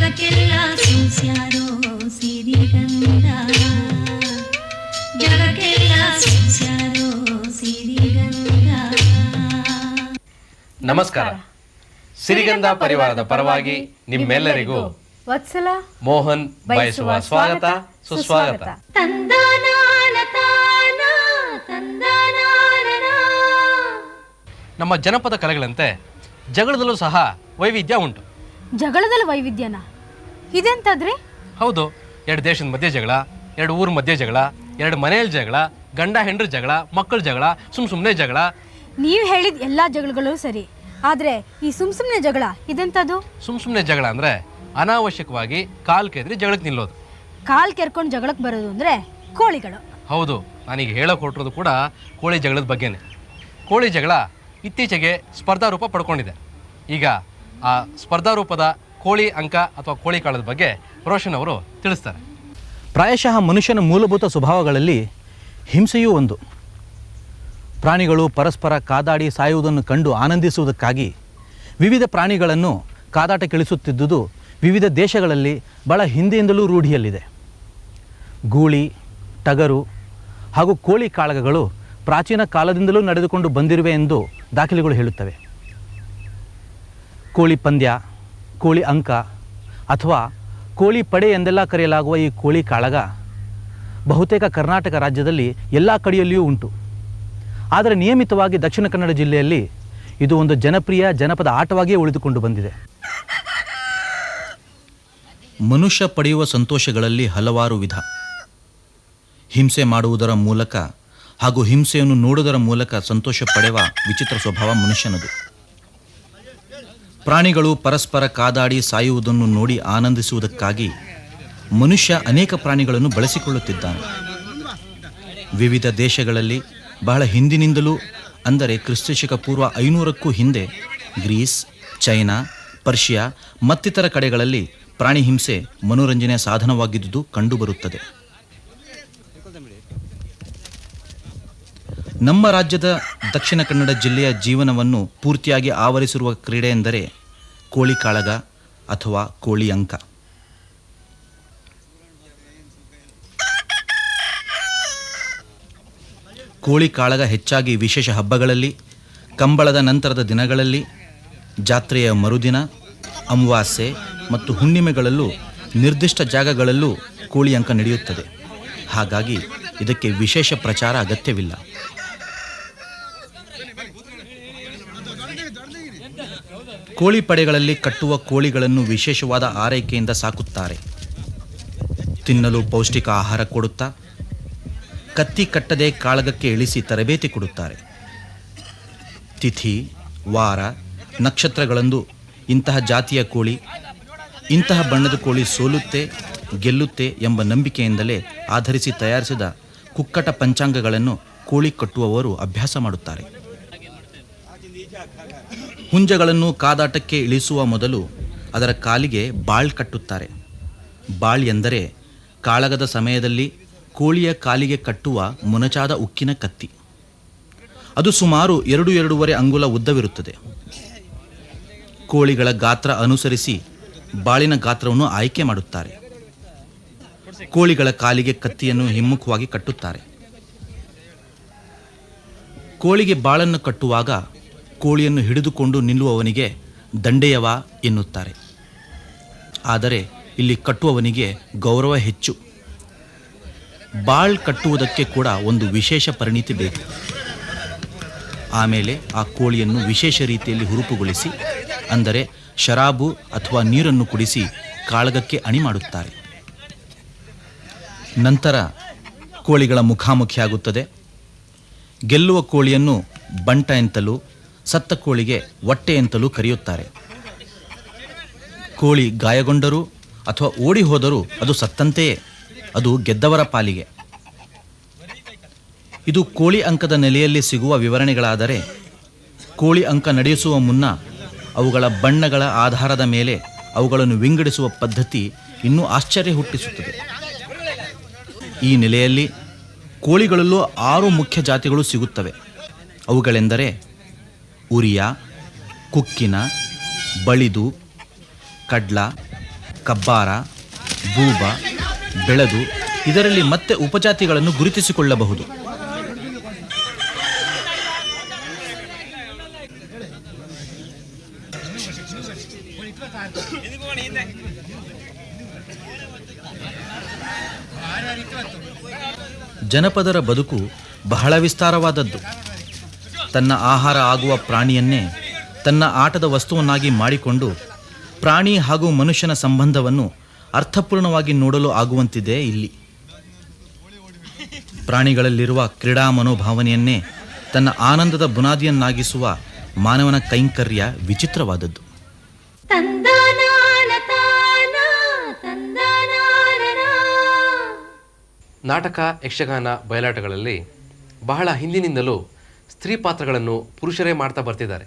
ಜಗಕ್ಕೆಲ್ಲ ಸೂಸ್ಯಾರೋ ಸಿರಿಗಂಧ, ಜಗಕ್ಕೆಲ್ಲ ಸೂಸ್ಯಾರೋ ಸಿರಿಗಂಧ. ನಮಸ್ಕಾರ. ಸಿರಿಗಂಧ ಪರಿವಾರದ ಪರವಾಗಿ ನಿಮ್ಮೆಲ್ಲರಿಗೂ ವತ್ಸಲ ಮೋಹನ್ ಬಯಸುವ ಸ್ವಾಗತ ಸುಸ್ವಾಗತ. ನಮ್ಮ ಜನಪದ ಕಲೆಗಳಂತೆ ಜಗಳದಲ್ಲೂ ಸಹ ವೈವಿಧ್ಯ ಉಂಟು. ಜಗಳದಲ್ಲಿ ವೈವಿಧ್ಯನ ಇದೆಂತಾದ್ರೆ? ಹೌದು, ಎರಡು ದೇಶದ ಮಧ್ಯೆ ಜಗಳ, ಎರಡು ಊರ ಮಧ್ಯೆ ಜಗಳ, ಎರಡು ಮನೆಯಲ್ಲಿ ಜಗಳ, ಗಂಡ ಹೆಂಡ್ರ ಜಗಳ, ಮಕ್ಕಳ ಜಗಳ, ಸುಮ್ಮನೆ ಜಗಳ. ನೀವು ಹೇಳಿದ ಎಲ್ಲ ಜಗಳಗಳು ಸರಿ, ಆದ್ರೆ ಈ ಸುಮ್ಮನೆ ಜಗಳ ಇದೆಂತದು? ಸುಮ್ಮನೆ ಜಗಳ ಅಂದ್ರೆ ಅನಾವಶ್ಯಕವಾಗಿ ಕಾಲ್ ಕೆದ್ರಿ ಜಗಳಕ್ಕೆ ನಿಲ್ಲೋದು. ಕಾಲ್ ಕೆರ್ಕೊಂಡು ಜಗಳಕ್ಕೆ ಬರೋದು ಅಂದ್ರೆ ಕೋಳಿಗಳು. ಹೌದು, ನಾನೀಗ ಹೇಳಕ್ ಹೊರಟಿರೋದು ಕೂಡ ಕೋಳಿ ಜಗಳದ ಬಗ್ಗೆನೆ. ಕೋಳಿ ಜಗಳ ಇತ್ತೀಚೆಗೆ ಸ್ಪರ್ಧಾ ರೂಪ ಪಡ್ಕೊಂಡಿದೆ. ಈಗ ಆ ಸ್ಪರ್ಧಾ ರೂಪದ ಕೋಳಿ ಅಂಕ ಅಥವಾ ಕೋಳಿ ಕಾಳದ ಬಗ್ಗೆ ರೋಷನ್ ಅವರು ತಿಳಿಸ್ತಾರೆ. ಪ್ರಾಯಶಃ ಮನುಷ್ಯನ ಮೂಲಭೂತ ಸ್ವಭಾವಗಳಲ್ಲಿ ಹಿಂಸೆಯೂ ಒಂದು. ಪ್ರಾಣಿಗಳು ಪರಸ್ಪರ ಕಾದಾಡಿ ಸಾಯುವುದನ್ನು ಕಂಡು ಆನಂದಿಸುವುದಕ್ಕಾಗಿ ವಿವಿಧ ಪ್ರಾಣಿಗಳನ್ನು ಕಾದಾಟಕ್ಕಿಳಿಸುತ್ತಿದ್ದುದು ವಿವಿಧ ದೇಶಗಳಲ್ಲಿ ಬಹಳ ಹಿಂದೆಯಿಂದಲೂ ರೂಢಿಯಲ್ಲಿದೆ. ಗೂಳಿ, ಟಗರು ಹಾಗೂ ಕೋಳಿ ಕಾಳಗಗಳು ಪ್ರಾಚೀನ ಕಾಲದಿಂದಲೂ ನಡೆದುಕೊಂಡು ಬಂದಿರುವೆ ಎಂದು ದಾಖಲೆಗಳು ಹೇಳುತ್ತವೆ. ಕೋಳಿ ಪಂದ್ಯ, ಕೋಳಿ ಅಂಕ ಅಥವಾ ಕೋಳಿ ಪಡೆ ಎಂದೆಲ್ಲ ಕರೆಯಲಾಗುವ ಈ ಕೋಳಿ ಕಾಳಗ ಬಹುತೇಕ ಕರ್ನಾಟಕ ರಾಜ್ಯದಲ್ಲಿ ಎಲ್ಲ ಕಡೆಯಲ್ಲಿಯೂ ಉಂಟು. ಆದರೆ ನಿಯಮಿತವಾಗಿ ದಕ್ಷಿಣ ಕನ್ನಡ ಜಿಲ್ಲೆಯಲ್ಲಿ ಇದು ಒಂದು ಜನಪ್ರಿಯ ಜನಪದ ಆಟವಾಗಿಯೇ ಉಳಿದುಕೊಂಡು ಬಂದಿದೆ. ಮನುಷ್ಯ ಪಡೆಯುವ ಸಂತೋಷಗಳಲ್ಲಿ ಹಲವಾರು ವಿಧ. ಹಿಂಸೆ ಮಾಡುವುದರ ಮೂಲಕ ಹಾಗೂ ಹಿಂಸೆಯನ್ನು ನೋಡುವುದರ ಮೂಲಕ ಸಂತೋಷ ಪಡೆಯುವ ವಿಚಿತ್ರ ಸ್ವಭಾವ ಮನುಷ್ಯನದು. ಪ್ರಾಣಿಗಳು ಪರಸ್ಪರ ಕಾದಾಡಿ ಸಾಯುವುದನ್ನು ನೋಡಿ ಆನಂದಿಸುವುದಕ್ಕಾಗಿ ಮನುಷ್ಯ ಅನೇಕ ಪ್ರಾಣಿಗಳನ್ನು ಬಳಸಿಕೊಳ್ಳುತ್ತಿದ್ದಾನೆ. ವಿವಿಧ ದೇಶಗಳಲ್ಲಿ ಬಹಳ ಹಿಂದಿನಿಂದಲೂ, ಅಂದರೆ ಕ್ರಿಸ್ತಶಕ ಪೂರ್ವ 500ಕ್ಕೂ ಹಿಂದೆ ಗ್ರೀಸ್, ಚೈನಾ, ಪರ್ಷಿಯಾ ಮತ್ತಿತರ ಕಡೆಗಳಲ್ಲಿ ಪ್ರಾಣಿ ಹಿಂಸೆ ಮನೋರಂಜನೆಯ ಸಾಧನವಾಗಿದ್ದುದು ಕಂಡುಬರುತ್ತದೆ. ನಮ್ಮ ರಾಜ್ಯದ ದಕ್ಷಿಣ ಕನ್ನಡ ಜಿಲ್ಲೆಯ ಜೀವನವನ್ನು ಪೂರ್ತಿಯಾಗಿ ಆವರಿಸಿರುವ ಕ್ರೀಡೆ ಎಂದರೆ ಕೋಳಿ ಕಾಳಗ ಅಥವಾ ಕೋಳಿ ಅಂಕ. ಕೋಳಿ ಕಾಳಗ ಹೆಚ್ಚಾಗಿ ವಿಶೇಷ ಹಬ್ಬಗಳಲ್ಲಿ, ಕಂಬಳದ ನಂತರದ ದಿನಗಳಲ್ಲಿ, ಜಾತ್ರೆಯ ಮರುದಿನ, ಅಮಾವಾಸ್ಯೆ ಮತ್ತು ಹುಣ್ಣಿಮೆಗಳಲ್ಲೂ ನಿರ್ದಿಷ್ಟ ಜಾಗಗಳಲ್ಲೂ ಕೋಳಿ ಅಂಕ ನಡೆಯುತ್ತದೆ. ಹಾಗಾಗಿ ಇದಕ್ಕೆ ವಿಶೇಷ ಪ್ರಚಾರ ಅಗತ್ಯವಿಲ್ಲ. ಕೋಳಿ ಪಡೆಗಳಲ್ಲಿ ಕಟ್ಟುವ ಕೋಳಿಗಳನ್ನು ವಿಶೇಷವಾದ ಆರೈಕೆಯಿಂದ ಸಾಕುತ್ತಾರೆ. ತಿನ್ನಲು ಪೌಷ್ಟಿಕ ಆಹಾರ ಕೊಡುತ್ತಾ ಕತ್ತಿ ಕಟ್ಟದೆ ಕಾಳಗಕ್ಕೆ ಇಳಿಸಿ ತರಬೇತಿ ಕೊಡುತ್ತಾರೆ. ತಿಥಿ, ವಾರ, ನಕ್ಷತ್ರಗಳಂದು ಇಂತಹ ಜಾತಿಯ ಕೋಳಿ, ಇಂತಹ ಬಣ್ಣದ ಕೋಳಿ ಸೋಲುತ್ತೆ, ಗೆಲ್ಲುತ್ತೆ ಎಂಬ ನಂಬಿಕೆಯಿಂದಲೇ ಆಧರಿಸಿ ತಯಾರಿಸಿದ ಕುಕ್ಕಟ ಪಂಚಾಂಗಗಳನ್ನು ಕೋಳಿ ಕಟ್ಟುವವರು ಅಭ್ಯಾಸ ಮಾಡುತ್ತಾರೆ. ಹುಂಜಗಳನ್ನು ಕಾದಾಟಕ್ಕೆ ಇಳಿಸುವ ಮೊದಲು ಅದರ ಕಾಲಿಗೆ ಬಾಳ್ ಕಟ್ಟುತ್ತಾರೆ. ಬಾಳ್ ಎಂದರೆ ಕಾಳಗದ ಸಮಯದಲ್ಲಿ ಕೋಳಿಯ ಕಾಲಿಗೆ ಕಟ್ಟುವ ಮೊನಚಾದ ಉಕ್ಕಿನ ಕತ್ತಿ. ಅದು ಸುಮಾರು 2-2.5 ಅಂಗುಲ ಉದ್ದವಿರುತ್ತದೆ. ಕೋಳಿಗಳ ಗಾತ್ರ ಅನುಸರಿಸಿ ಬಾಳಿನ ಗಾತ್ರವನ್ನು ಆಯ್ಕೆ ಮಾಡುತ್ತಾರೆ. ಕೋಳಿಗಳ ಕಾಲಿಗೆ ಕತ್ತಿಯನ್ನು ಹಿಮ್ಮುಖವಾಗಿ ಕಟ್ಟುತ್ತಾರೆ. ಕೋಳಿಗೆ ಬಾಳನ್ನು ಕಟ್ಟುವಾಗ ಕೋಳಿಯನ್ನು ಹಿಡಿದುಕೊಂಡು ನಿಲ್ಲುವವನಿಗೆ ದಂಡೆಯವ ಎನ್ನುತ್ತಾರೆ. ಆದರೆ ಇಲ್ಲಿ ಕಟ್ಟುವವನಿಗೆ ಗೌರವ ಹೆಚ್ಚು. ಬಾಳ್ ಕಟ್ಟುವುದಕ್ಕೆ ಕೂಡ ಒಂದು ವಿಶೇಷ ಪರಿಣಿತಿ ಬೇಕು. ಆಮೇಲೆ ಆ ಕೋಳಿಯನ್ನು ವಿಶೇಷ ರೀತಿಯಲ್ಲಿ ಹುರುಪುಗೊಳಿಸಿ, ಅಂದರೆ ಶರಾಬು ಅಥವಾ ನೀರನ್ನು ಕುಡಿಸಿ ಕಾಳಗಕ್ಕೆ ಅಣಿ ಮಾಡುತ್ತಾರೆ. ನಂತರ ಕೋಳಿಗಳ ಮುಖಾಮುಖಿಯಾಗುತ್ತದೆ. ಗೆಲ್ಲುವ ಕೋಳಿಯನ್ನು ಬಂಟ ಎಂತಲೂ, ಸತ್ತ ಕೋಳಿಗೆ ಹೊಟ್ಟೆ ಎಂತಲೂ ಕರೆಯುತ್ತಾರೆ. ಕೋಳಿ ಗಾಯಗೊಂಡರೂ ಅಥವಾ ಓಡಿ ಹೋದರೂ ಅದು ಸತ್ತಂತೆಯೇ, ಅದು ಗೆದ್ದವರ ಪಾಲಿಗೆ. ಇದು ಕೋಳಿ ಅಂಕದ ನೆಲೆಯಲ್ಲಿ ಸಿಗುವ ವಿವರಣೆಗಳಾದರೆ, ಕೋಳಿ ಅಂಕ ನಡೆಸುವ ಮುನ್ನ ಅವುಗಳ ಬಣ್ಣಗಳ ಆಧಾರದ ಮೇಲೆ ಅವುಗಳನ್ನು ವಿಂಗಡಿಸುವ ಪದ್ಧತಿ ಇನ್ನೂ ಆಶ್ಚರ್ಯ ಹುಟ್ಟಿಸುತ್ತದೆ. ಈ ನೆಲೆಯಲ್ಲಿ ಕೋಳಿಗಳಲ್ಲೂ 6 ಮುಖ್ಯ ಜಾತಿಗಳು ಸಿಗುತ್ತವೆ. ಅವುಗಳೆಂದರೆ ಉರಿಯ, ಕುಕ್ಕಿನ, ಬಳಿದು, ಕಡ್ಲ, ಕಬ್ಬಾರ, ಬೂಬ, ಬೆಳದು ಇದರಲ್ಲಿ ಮತ್ತೆ ಉಪಜಾತಿಗಳನ್ನು ಗುರುತಿಸಿಕೊಳ್ಳಬಹುದು. ಜನಪದರ ಬದುಕು ಬಹಳ ವಿಸ್ತಾರವಾದದ್ದು. ತನ್ನ ಆಹಾರ ಆಗುವ ಪ್ರಾಣಿಯನ್ನೇ ತನ್ನ ಆಟದ ವಸ್ತುವನ್ನಾಗಿ ಮಾಡಿಕೊಂಡು ಪ್ರಾಣಿ ಹಾಗೂ ಮನುಷ್ಯನ ಸಂಬಂಧವನ್ನು ಅರ್ಥಪೂರ್ಣವಾಗಿ ನೋಡಲು ಆಗುವಂತಿದೆ ಇಲ್ಲಿ. ಪ್ರಾಣಿಗಳಲ್ಲಿರುವ ಕ್ರೀಡಾ ಮನೋಭಾವನೆಯನ್ನೇ ತನ್ನ ಆನಂದದ ಬುನಾದಿಯನ್ನಾಗಿಸುವ ಮಾನವನ ಕೈಂಕರ್ಯ ವಿಚಿತ್ರವಾದದ್ದು. ನಾಟಕ, ಯಕ್ಷಗಾನ, ಬಯಲಾಟಗಳಲ್ಲಿ ಬಹಳ ಹಿಂದಿನಿಂದಲೂ ಸ್ತ್ರೀ ಪಾತ್ರಗಳನ್ನು ಪುರುಷರೇ ಮಾಡ್ತಾ ಬರ್ತಿದ್ದಾರೆ.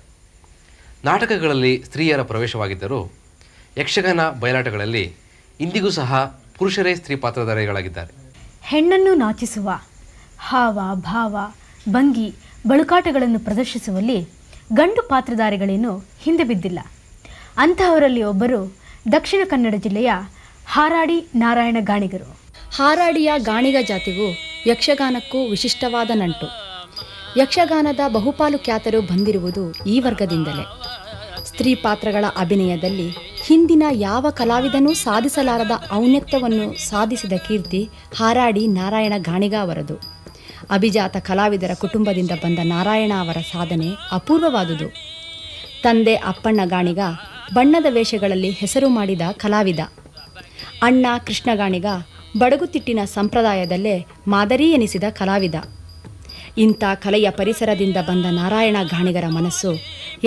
ನಾಟಕಗಳಲ್ಲಿ ಸ್ತ್ರೀಯರ ಪ್ರವೇಶವಾಗಿದ್ದರೂ ಯಕ್ಷಗಾನ, ಬಯಲಾಟಗಳಲ್ಲಿ ಇಂದಿಗೂ ಸಹ ಪುರುಷರೇ ಸ್ತ್ರೀ ಪಾತ್ರಧಾರಿಗಳಾಗಿದ್ದಾರೆ. ಹೆಣ್ಣನ್ನು ನಾಚಿಸುವ ಹಾವ, ಭಾವ, ಭಂಗಿ, ಬಳುಕಾಟಗಳನ್ನು ಪ್ರದರ್ಶಿಸುವಲ್ಲಿ ಗಂಡು ಪಾತ್ರಧಾರಿಗಳೇನು ಹಿಂದೆ ಬಿದ್ದಿಲ್ಲ. ಅಂತಹವರಲ್ಲಿ ಒಬ್ಬರು ದಕ್ಷಿಣ ಕನ್ನಡ ಜಿಲ್ಲೆಯ ಹಾರಾಡಿ ನಾರಾಯಣ ಗಾಣಿಗರು. ಹಾರಾಡಿಯ ಗಾಣಿಗ ಜಾತಿಗೂ ಯಕ್ಷಗಾನಕ್ಕೂ ವಿಶಿಷ್ಟವಾದ ನಂಟು. ಯಕ್ಷಗಾನದ ಬಹುಪಾಲು ಖ್ಯಾತರು ಬಂದಿರುವುದು ಈ ವರ್ಗದಿಂದಲೇ. ಸ್ತ್ರೀ ಪಾತ್ರಗಳ ಅಭಿನಯದಲ್ಲಿ ಹಿಂದಿನ ಯಾವ ಕಲಾವಿದನೂ ಸಾಧಿಸಲಾರದ ಔನ್ನತ್ಯವನ್ನು ಸಾಧಿಸಿದ ಕೀರ್ತಿ ಹಾರಾಡಿ ನಾರಾಯಣ ಗಾಣಿಗ ಅವರದು. ಅಭಿಜಾತ ಕಲಾವಿದರ ಕುಟುಂಬದಿಂದ ಬಂದ ನಾರಾಯಣ ಅವರ ಸಾಧನೆ ಅಪೂರ್ವವಾದುದು. ತಂದೆ ಅಪ್ಪಣ್ಣ ಗಾಣಿಗ ಬಣ್ಣದ ವೇಷಗಳಲ್ಲಿ ಹೆಸರು ಮಾಡಿದ ಕಲಾವಿದ. ಅಣ್ಣ ಕೃಷ್ಣ ಗಾಣಿಗ ಬಡಗುತಿಟ್ಟಿನ ಸಂಪ್ರದಾಯದಲ್ಲೇ ಮಾದರಿ ಎನಿಸಿದ ಕಲಾವಿದ. ಇಂಥ ಕಲೆಯ ಪರಿಸರದಿಂದ ಬಂದ ನಾರಾಯಣ ಗಾಣಿಗರ ಮನಸ್ಸು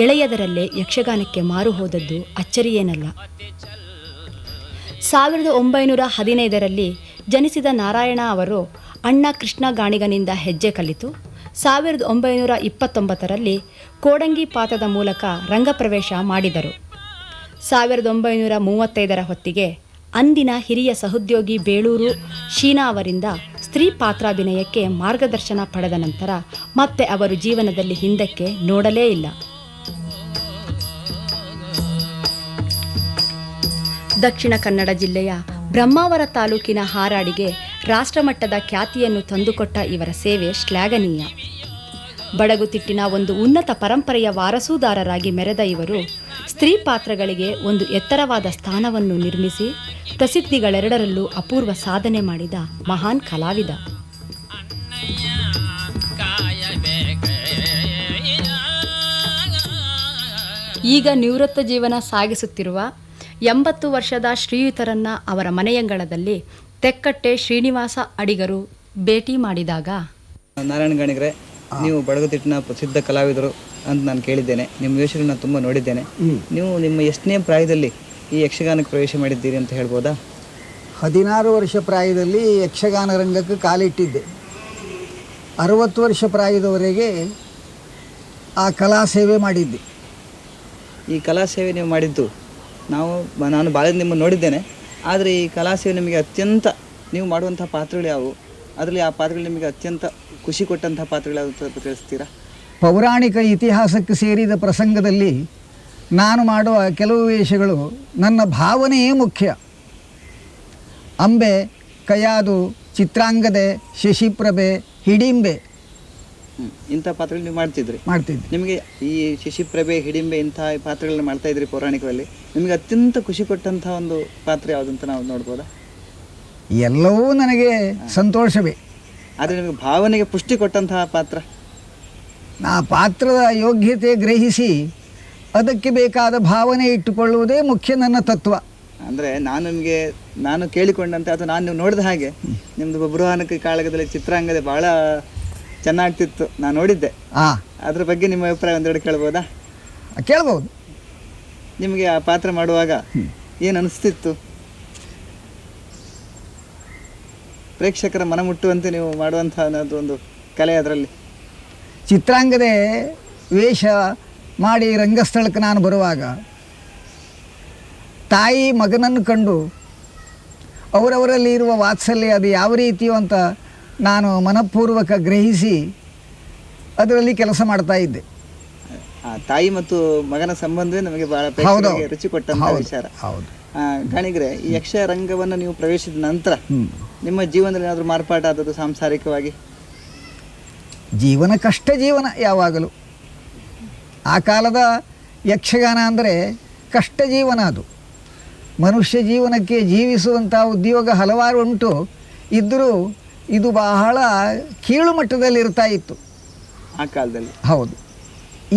ಎಳೆಯದರಲ್ಲೇ ಯಕ್ಷಗಾನಕ್ಕೆ ಮಾರು ಹೋದದ್ದು ಅಚ್ಚರಿಯೇನಲ್ಲ. 1915ರಲ್ಲಿ ಜನಿಸಿದ ನಾರಾಯಣ ಅವರು ಅಣ್ಣ ಕೃಷ್ಣ ಗಾಣಿಗನಿಂದ ಹೆಜ್ಜೆ ಕಲಿತು 1929ರಲ್ಲಿ ಕೋಡಂಗಿ ಪಾತ್ರದ ಮೂಲಕ ರಂಗಪ್ರವೇಶ ಮಾಡಿದರು. 1935ರ ಹೊತ್ತಿಗೆ ಅಂದಿನ ಹಿರಿಯ ಸಹೋದ್ಯೋಗಿ ಬೇಳೂರು ಶೀನಾ ಅವರಿಂದ ಸ್ತ್ರೀ ಪಾತ್ರಾಭಿನಯಕ್ಕೆ ಮಾರ್ಗದರ್ಶನ ಪಡೆದ ನಂತರ ಮತ್ತೆ ಅವರು ಜೀವನದಲ್ಲಿ ಹಿಂದಕ್ಕೆ ನೋಡಲೇ ಇಲ್ಲ. ದಕ್ಷಿಣ ಕನ್ನಡ ಜಿಲ್ಲೆಯ ಬ್ರಹ್ಮಾವರ ತಾಲೂಕಿನ ಹಾರಾಡಿಗೆ ರಾಷ್ಟ್ರಮಟ್ಟದ ಖ್ಯಾತಿಯನ್ನು ತಂದುಕೊಟ್ಟ ಇವರ ಸೇವೆ ಶ್ಲಾಘನೀಯ. ಬಡಗುತಿಟ್ಟಿನ ಒಂದು ಉನ್ನತ ಪರಂಪರೆಯ ವಾರಸುದಾರರಾಗಿ ಮೆರೆದ ಇವರು ಸ್ತ್ರೀ ಪಾತ್ರಗಳಿಗೆ ಒಂದು ಎತ್ತರವಾದ ಸ್ಥಾನವನ್ನು ನಿರ್ಮಿಸಿ ಪ್ರಸಿದ್ಧಿಗಳೆರಡರಲ್ಲೂ ಅಪೂರ್ವ ಸಾಧನೆ ಮಾಡಿದ ಮಹಾನ್ ಕಲಾವಿದ. ಈಗ ನಿವೃತ್ತ ಜೀವನ ಸಾಗಿಸುತ್ತಿರುವ 80 ವರ್ಷದ ಶ್ರೀಯುತರನ್ನ ಅವರ ಮನೆಯಂಗಳದಲ್ಲಿ ತೆಕ್ಕಟ್ಟೆ ಶ್ರೀನಿವಾಸ ಅಡಿಗರು ಭೇಟಿ ಮಾಡಿದಾಗ, ನಾರಾಯಣ ಗಾಣಿಗರೇ, ನೀವು ಬಡಗುತಿಟ್ಟಿನ ಪ್ರಸಿದ್ಧ ಕಲಾವಿದರು ಅಂತ ನಾನು ಕೇಳಿದ್ದೇನೆ. ನಿಮ್ಮ ವೇಷಗಳನ್ನ ತುಂಬ ನೋಡಿದ್ದೇನೆ. ನೀವು ನಿಮ್ಮ ಎಷ್ಟನೇ ಪ್ರಾಯದಲ್ಲಿ ಈ ಯಕ್ಷಗಾನಕ್ಕೆ ಪ್ರವೇಶ ಮಾಡಿದ್ದೀರಿ ಅಂತ ಹೇಳ್ಬೋದಾ? 16 ವರ್ಷ ಪ್ರಾಯದಲ್ಲಿ ಯಕ್ಷಗಾನ ರಂಗಕ್ಕೆ ಕಾಲಿಟ್ಟಿದ್ದೆ. 60 ವರ್ಷ ಪ್ರಾಯದವರೆಗೆ ಆ ಕಲಾ ಸೇವೆ ಮಾಡಿದ್ದೆ. ಈ ಕಲಾ ಸೇವೆ ನೀವು ಮಾಡಿದ್ದು ನಾನು ಭಾಳ ನಿಮ್ಮನ್ನು ನೋಡಿದ್ದೇನೆ. ಆದರೆ ಈ ಕಲಾ ಸೇವೆ ನಿಮಗೆ ಅತ್ಯಂತ ನೀವು ಮಾಡುವಂಥ ಪಾತ್ರಗಳು ಯಾವುವು? ಅದರಲ್ಲಿ ಆ ಪಾತ್ರಗಳು ನಿಮಗೆ ಅತ್ಯಂತ ಖುಷಿ ಕೊಟ್ಟಂಥ ಪಾತ್ರಗಳು ಯಾವುದು ಸ್ವಲ್ಪ ತಿಳಿಸ್ತೀರಾ? ಪೌರಾಣಿಕ ಇತಿಹಾಸಕ್ಕೆ ಸೇರಿದ ಪ್ರಸಂಗದಲ್ಲಿ ನಾನು ಮಾಡುವ ಕೆಲವು ವೇಷಗಳು ನನ್ನ ಭಾವನೆಯೇ ಮುಖ್ಯ. ಅಂಬೆ, ಕಯಾದು, ಚಿತ್ರಾಂಗದೆ, ಶಶಿಪ್ರಭೆ, ಹಿಡಿಂಬೆ ಇಂಥ ಪಾತ್ರಗಳು ನೀವು ಮಾಡ್ತಿದ್ರಿ. ನಿಮಗೆ ಈ ಶಶಿಪ್ರಭೆ, ಹಿಡಿಂಬೆ ಇಂಥ ಪಾತ್ರಗಳನ್ನ ಮಾಡ್ತಾ ಇದ್ರಿ ಪೌರಾಣಿಕದಲ್ಲಿ. ನಿಮಗೆ ಅತ್ಯಂತ ಖುಷಿ ಕೊಟ್ಟಂಥ ಒಂದು ಪಾತ್ರ ಯಾವುದಂತ ನಾವು ನೋಡ್ಬೋದಾ? ಎಲ್ಲವೂ ನನಗೆ ಸಂತೋಷವೇ. ಆದರೆ ನಿಮಗೆ ಭಾವನೆಗೆ ಪುಷ್ಟಿ ಕೊಟ್ಟಂತಹ ಪಾತ್ರ? ಆ ಪಾತ್ರದ ಯೋಗ್ಯತೆ ಗ್ರಹಿಸಿ ಅದಕ್ಕೆ ಬೇಕಾದ ಭಾವನೆ ಇಟ್ಟುಕೊಳ್ಳುವುದೇ ಮುಖ್ಯ ನನ್ನ ತತ್ವ. ಅಂದರೆ ನಾನು ಕೇಳಿಕೊಂಡಂತೆ ಅಥವಾ ನಾನು ನೀವು ನೋಡಿದ ಹಾಗೆ ನಿಮ್ಮದು ಬಬ್ರುವಾಹನಕ ಕಾಳಗದಲ್ಲಿ ಚಿತ್ರಾಂಗದೆ ಭಾಳ ಚೆನ್ನಾಗ್ತಿತ್ತು, ನಾನು ನೋಡಿದ್ದೆ. ಅದ್ರ ಬಗ್ಗೆ ನಿಮ್ಮ ಅಭಿಪ್ರಾಯ ಒಂದೆರಡು ಕೇಳ್ಬೋದಾ? ಕೇಳ್ಬೋದು. ನಿಮಗೆ ಆ ಪಾತ್ರ ಮಾಡುವಾಗ ಏನು ಅನಿಸ್ತಿತ್ತು? ಪ್ರೇಕ್ಷಕರ ಮನ ಮುಟ್ಟುವಂತೆ ನೀವು ಮಾಡುವಂಥ ಒಂದು ಕಲೆ ಅದರಲ್ಲಿ. ಚಿತ್ರಾಂಗದೆ ವೇಷ ಮಾಡಿ ರಂಗಸ್ಥಳಕ್ಕೆ ನಾನು ಬರುವಾಗ ತಾಯಿ ಮಗನನ್ನು ಕಂಡು ಅವರವರಲ್ಲಿ ಇರುವ ವಾತ್ಸಲ್ಯ ಅದು ಯಾವ ರೀತಿಯೋ ಅಂತ ನಾನು ಮನಪೂರ್ವಕ ಗ್ರಹಿಸಿ ಅದರಲ್ಲಿ ಕೆಲಸ ಮಾಡ್ತಾ ಇದ್ದೆ. ತಾಯಿ ಮತ್ತು ಮಗನ ಸಂಬಂಧವೇ ನಮಗೆ ಬಹಳ ರುಚಿ ಕೊಟ್ಟಂತ ವಿಚಾರ. ಹೌದು. ಗಾಣಿಗರೆ, ಈ ಯಕ್ಷರಂಗವನ್ನು ನೀವು ಪ್ರವೇಶಿಸಿದ ನಂತರ ನಿಮ್ಮ ಜೀವನದಲ್ಲಿ ಏನಾದರೂ ಮಾರ್ಪಾಟಾದದ್ದು ಸಾಂಸಾರಿಕವಾಗಿ? ಜೀವನ ಕಷ್ಟ ಜೀವನ ಯಾವಾಗಲೂ. ಆ ಕಾಲದ ಯಕ್ಷಗಾನ ಅಂದರೆ ಕಷ್ಟ ಜೀವನ. ಅದು ಮನುಷ್ಯ ಜೀವನಕ್ಕೆ ಜೀವಿಸುವಂಥ ಉದ್ಯೋಗ ಹಲವಾರು ಉಂಟು, ಇದ್ದರೂ ಇದು ಬಹಳ ಕೀಳು ಮಟ್ಟದಲ್ಲಿ ಇರ್ತಾ ಇತ್ತು ಆ ಕಾಲದಲ್ಲಿ. ಹೌದು.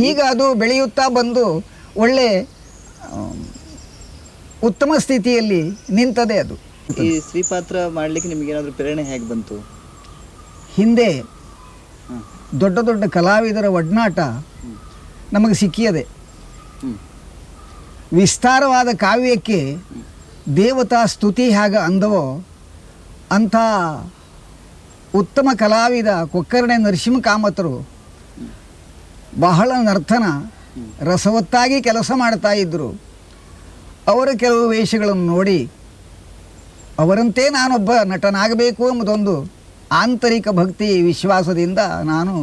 ಈಗ ಅದು ಬೆಳೆಯುತ್ತಾ ಬಂದು ಒಳ್ಳೆ ಉತ್ತಮ ಸ್ಥಿತಿಯಲ್ಲಿ ನಿಂತದೆ. ಅದು ಈ ಶ್ರೀಪಾತ್ರ ಮಾಡಲಿಕ್ಕೆ ನಿಮಗೇನಾದರೂ ಪ್ರೇರಣೆ ಹೇಗೆ ಬಂತು? ಹಿಂದೆ ದೊಡ್ಡ ದೊಡ್ಡ ಕಲಾವಿದರ ಒಡನಾಟ ನಮಗೆ ಸಿಕ್ಕಿಯದೆ. ವಿಸ್ತಾರವಾದ ಕಾವ್ಯಕ್ಕೆ ದೇವತಾ ಸ್ತುತಿ ಹೇಗೆ ಅಂದವೋ ಅಂಥ ಉತ್ತಮ ಕಲಾವಿದ ಕೊಕ್ಕರ್ಣೆ ನರಸಿಂಹ ಕಾಮತರು ಬಹಳ ನರ್ತನ ರಸವತ್ತಾಗಿ ಕೆಲಸ ಮಾಡ್ತಾ ಇದ್ದರು. ಅವರ ಕೆಲವು ವೇಷಗಳನ್ನು ನೋಡಿ ಅವರಂತೆ ನಾನೊಬ್ಬ ನಟನಾಗಬೇಕು ಎಂಬುದೊಂದು ಆಂತರಿಕ ಭಕ್ತಿ ವಿಶ್ವಾಸದಿಂದ ನಾನು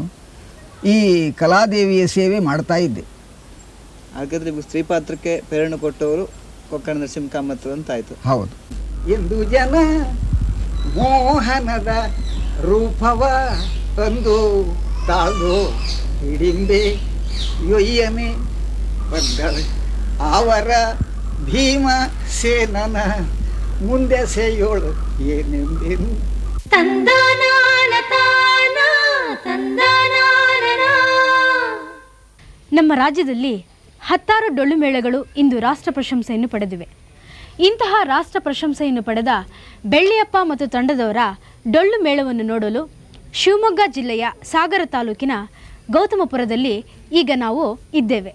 ಈ ಕಲಾದೇವಿಯ ಸೇವೆ ಮಾಡ್ತಾ ಇದ್ದೆ. ಹಾಗಾದ್ರೆ ನಿಮಗೆ ಸ್ತ್ರೀಪಾತ್ರಕ್ಕೆ ಪ್ರೇರಣೆ ಕೊಟ್ಟವರು ಕೊಕ್ಕರ್ಣೆ ನರಸಿಂಹ ಕಾಮತರು ಅಂತ ಆಯಿತು. ಹೌದು. ಎಂದು ಜನ ಮೋಹನದ ರೂಪವ ತಂದು ತಾಳ್ದು ಹಿಡಿಂಬೆ ಯೊಯ್ಯನೆ ಬಂದಳು ಅವರ ಭೀಮ ಸೇನನ ಮುಂದೆ ಸೇಯೋಳು ಏನೆಂದೆನು. ನಮ್ಮ ರಾಜ್ಯದಲ್ಲಿ 10 ಡೊಳ್ಳು ಮೇಳಗಳು ಇಂದು ರಾಷ್ಟ್ರ ಪ್ರಶಂಸೆಯನ್ನು ಪಡೆದಿವೆ. ಇಂತಹ ರಾಷ್ಟ್ರ ಪ್ರಶಂಸೆಯನ್ನು ಪಡೆದ ಬೆಳ್ಳಿಯಪ್ಪ ಮತ್ತು ತಂಡದವರ ಡೊಳ್ಳು ಮೇಳವನ್ನು ನೋಡಲು ಶಿವಮೊಗ್ಗ ಜಿಲ್ಲೆಯ ಸಾಗರ ತಾಲೂಕಿನ ಗೌತಮಪುರದಲ್ಲಿ ಈಗ ನಾವು ಇದ್ದೇವೆ.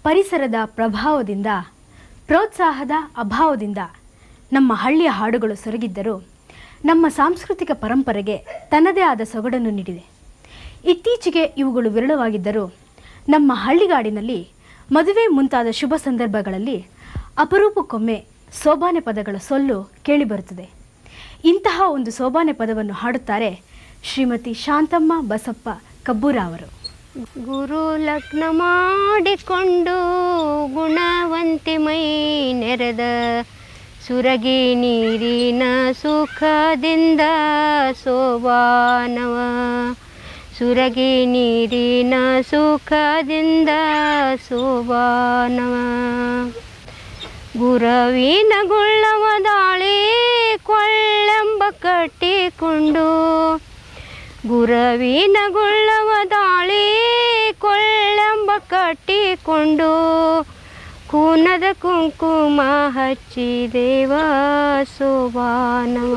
ಪರಿಸರದ ಪ್ರಭಾವದಿಂದ, ಪ್ರೋತ್ಸಾಹದ ಅಭಾವದಿಂದ ನಮ್ಮ ಹಳ್ಳಿಯ ಹಾಡುಗಳು ಸೊರಗಿದ್ದರೂ ನಮ್ಮ ಸಾಂಸ್ಕೃತಿಕ ಪರಂಪರೆಗೆ ತನ್ನದೇ ಆದ ಸೊಗಡನ್ನು ನೀಡಿದೆ. ಇತ್ತೀಚೆಗೆ ಇವುಗಳು ವಿರಳವಾಗಿದ್ದರೂ ನಮ್ಮ ಹಳ್ಳಿಗಾಡಿನಲ್ಲಿ ಮದುವೆ ಮುಂತಾದ ಶುಭ ಸಂದರ್ಭಗಳಲ್ಲಿ ಅಪರೂಪಕ್ಕೊಮ್ಮೆ ಸೋಬಾನೆ ಪದಗಳ ಸೊಲ್ಲು ಕೇಳಿಬರುತ್ತದೆ. ಇಂತಹ ಒಂದು ಸೋಬಾನೆ ಪದವನ್ನು ಹಾಡುತ್ತಾರೆ ಶ್ರೀಮತಿ ಶಾಂತಮ್ಮ ಬಸಪ್ಪ ಕಬ್ಬೂರ ಅವರು. ಗುರು ಲಗ್ನ ಮಾಡಿಕೊಂಡು ಗುಣವಂತಿ ಮೈ ನೆರೆದ ಸುರಗಿ ನೀರಿನ ಸುಖದಿಂದ ಸೋಬಾನವ, ಸುರಗಿ ನೀರಿನ ಸುಖದಿಂದ ಸೋಬಾನವ. ಗುರವಿನ ಗುಳ್ಳವ ದಾಳಿ ಕೊಳ್ಳೆಂಬ ಕಟ್ಟಿಕೊಂಡು, ಗುರವಿನ ಗುಳ್ಳವ ದಾಳಿ ಕೊಳ್ಳೆಂಬ ಕಟ್ಟಿಕೊಂಡು, ಕೂನದ ಕುಂಕುಮ ಹಚ್ಚಿದೇವ ಸೋಬಾನವ,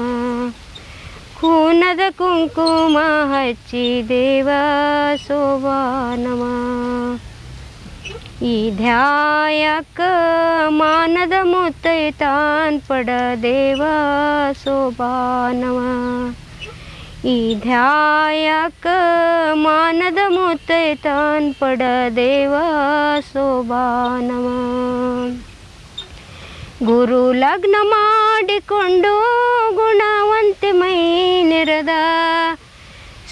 ಕೂನದ ಕುಂಕುಮ ಹಚ್ಚಿದೇವ ಸೋಬಾನವ. ಈ ಧ್ಯಾಯಕ್ಕ ಮಾನದ ಮುತ್ತೈತಾನ್ ಪಡದೇವ ಸೋಬಾನವ, ಈ ಧ್ಯಾಯಕ್ಕ ಮಾನದ ಮುತ್ತೈತಾನ್ ಪಡದೇವ ಸೋಬಾನವ. ಗುರು ಲಗ್ನ ಮಾಡಿಕೊಂಡು ಗುಣವಂತೆ ಮೈ ನೆರೆದ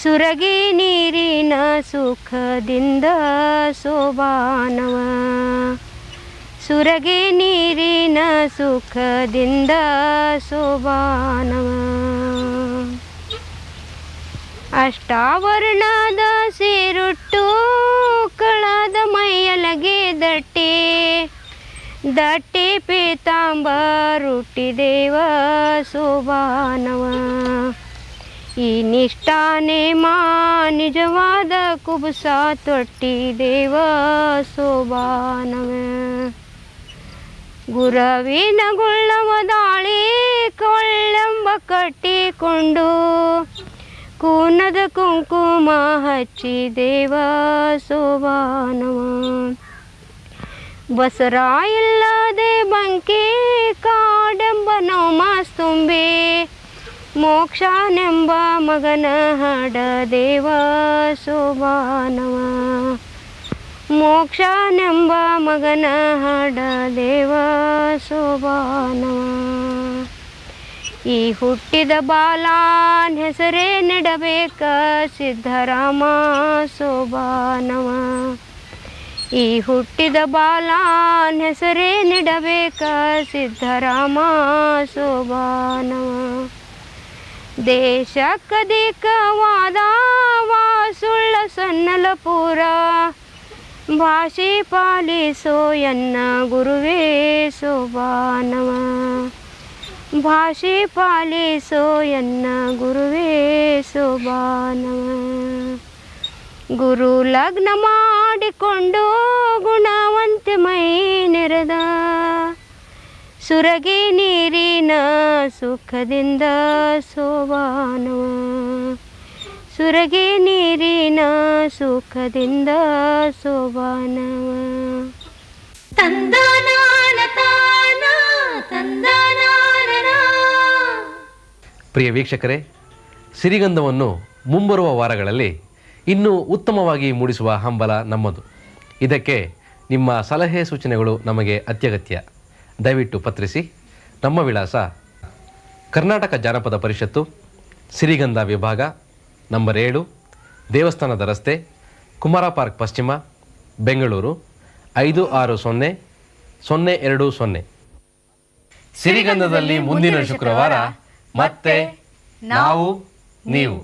ಸುರಗಿ ನೀರಿನ ಸುಖದಿಂದ ಸೋಬಾನವ, ಸುರಗಿ ನೀರಿನ ಸುಖದಿಂದ ಸೋಬಾನವ. ಅಷ್ಟಾವರಣದ ಸೇರುಟ್ಟು ಕಳದ ಮೈಯಲಗೆ ದಟ್ಟಿ, ದಟ್ಟಿ ಪೀತಾಂಬರುಟ್ಟಿದೇವ ಸೋಬಾನವ. ಈ ನಿಷ್ಠಾನೇಮ ನಿಜವಾದ ಕುಬುಸ ತೊಟ್ಟಿದೇವ ಸೋಬಾನವ. ಗುರವಿನ ಗುಳ್ಳವ ದಾಳಿ ಕೊಳ್ಳೆಂಬ ಕಟ್ಟಿಕೊಂಡು, ಕೂನದ ಕುಂಕುಮ ಹಚ್ಚಿದೇವ ಸೋಬಾನವ. ಬಸರ ಇಲ್ಲದೆ ಬಂಕಿ ಕಾಡೆಂಬ ನವಮಾಸ್ ತುಂಬಿ, ಮೋಕ್ಷನೆಂಬ ಮಗನ ಹಾಡದೇವ ಸೋಬಾನವ, ಮೋಕ್ಷನೆಂಬ ಮಗನ ಹಾಡದೇವ ಸೋಬಾನವ. ಈ ಹುಟ್ಟಿದ ಬಾಲಾನ್ ಹೆಸರೇ ನೆಡಬೇಕ ಸಿದ್ಧರಾಮ ಸೋಬಾನವ, ಈ ಹುಟ್ಟಿದ ಬಾಲಾನ್ ಹೆಸರೇ ನೆಡಬೇಕ ಸಿದ್ಧರಾಮ ಸೋಬಾನವ. ದೇಶಕ್ಕಧಿಕವಾದ ವಾಸುಳ್ಳ ಸನ್ನಲಪುರ, ಭಾಷೆ ಪಾಲಿಸೋ ಎನ್ನ ಗುರುವೇ ಸೋಬಾನವ, ಭಾಷೆ ಪಾಲಿಸೋ ಎನ್ನ ಗುರುವೇ ಸೋಬಾನವ. ಗುರು ಲಗ್ನ ಮಾಡಿಕೊಂಡು ಗುಣವಂತೆ ಮೈ ನೆರೆದ ಸುರಗಿ ನೀರಿನ ಸುಖದಿಂದ ಸೋಬಾನವ, ಸುರಗಿ ನೀರಿನ ಸುಖದಿಂದ ಸೋಬಾನವ. ತಂದನಾನ ತಾನ ತಂದನಾನ. ಪ್ರಿಯ ವೀಕ್ಷಕರೇ, ಸಿರಿಗಂಧವನ್ನು ಮುಂಬರುವ ವಾರಗಳಲ್ಲಿ ಇನ್ನೂ ಉತ್ತಮವಾಗಿ ಮೂಡಿಸುವ ಹಂಬಲ ನಮ್ಮದು. ಇದಕ್ಕೆ ನಿಮ್ಮ ಸಲಹೆ ಸೂಚನೆಗಳು ನಮಗೆ ಅತ್ಯಗತ್ಯ. ದಯವಿಟ್ಟು ಪತ್ರಿಸಿ. ನಮ್ಮ ವಿಳಾಸ ಕರ್ನಾಟಕ ಜಾನಪದ ಪರಿಷತ್ತು, ಸಿರಿಗಂಧ ವಿಭಾಗ, ನಂಬರ್ 7, ದೇವಸ್ಥಾನದ ರಸ್ತೆ, ಕುಮಾರ ಪಾರ್ಕ್ ಪಶ್ಚಿಮ, ಬೆಂಗಳೂರು 560020. ಸಿರಿಗಂಧದಲ್ಲಿ ಮುಂದಿನ ಶುಕ್ರವಾರ ಮತ್ತೆ ನಾವು ನೀವು.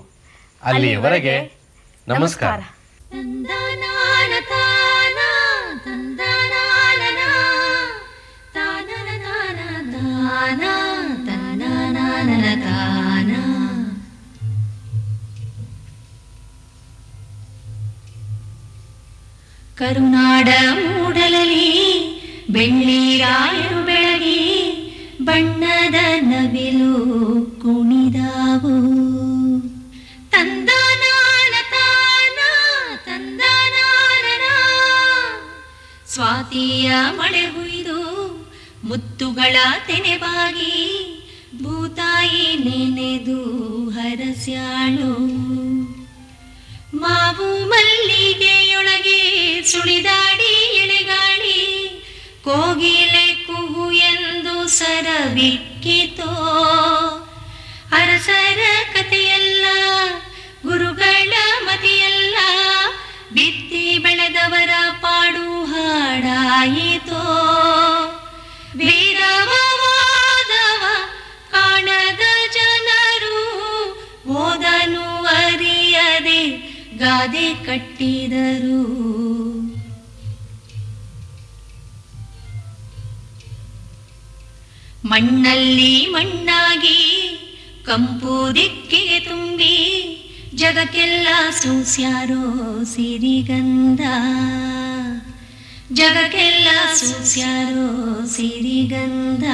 ಅಲ್ಲಿಯವರೆಗೆ ನಮಸ್ಕಾರ. ತಂದನಾನ ತಾನ ತಂದನಾನ ತಾನನ ತಾನ ತಾನ ತಂದನಾನ ತಾನ. ಕರುನಾಡ ಮೂಡಲಲ್ಲಿ ಬೆಳ್ಳಿರಾಯರು ಬೆಳಗಿ ಬಣ್ಣದ ನವಿಲು ಕುಣಿದಾವು. ತಂದನಾನ ತಾನ ತಂದನಾನ ಸ್ವಾ ಸ್ವಾತಿಯ ಮಳೆ ಹುಯ್ದು ಮುತ್ತುಗಳ ತೆನೆಬಾಗಿ ಭೂತಾಯಿ ನೆನೆದು ಹರಸ್ಯಾಳು. ಮಾವು ಮಲ್ಲಿಗೆಯೊಳಗೆ ಸುಳಿದಾಡಿ ಎಳೆಗಾಳಿ ಕೋಗಿಲೆ ಕುಹು ಎಂದು ಸರಬಿಕ್ಕಿತೋ. ಅರಸರ ಕಥೆಯಲ್ಲ, ಗುರುಗಳ ಮತಿಯಲ್ಲ, ಬಿತ್ತಿ ಬೆಳೆದವರ ಪಾಡು ಹಾಡಾಯಿತೋ. ವೇದವ ವಾದವ ಕಾಣದ ಜನರು ಓದನು ಅರಿಯದೆ ಗಾದೆ ಕಟ್ಟಿದರು. ಮಣ್ಣಲ್ಲಿ ಮಣ್ಣಾಗಿ ಕಂಪು ದಿಕ್ಕಿಗೆ ತುಂಬಿ ಜಗಕ್ಕೆಲ್ಲ ಸೂಸ್ಯಾರೋ ಸಿರಿಗಂಧ. ಜಗಕ್ಕೆಲ್ಲ ಸೂಸ್ಯಾರೋ ಸಿರಿಗಂಧ.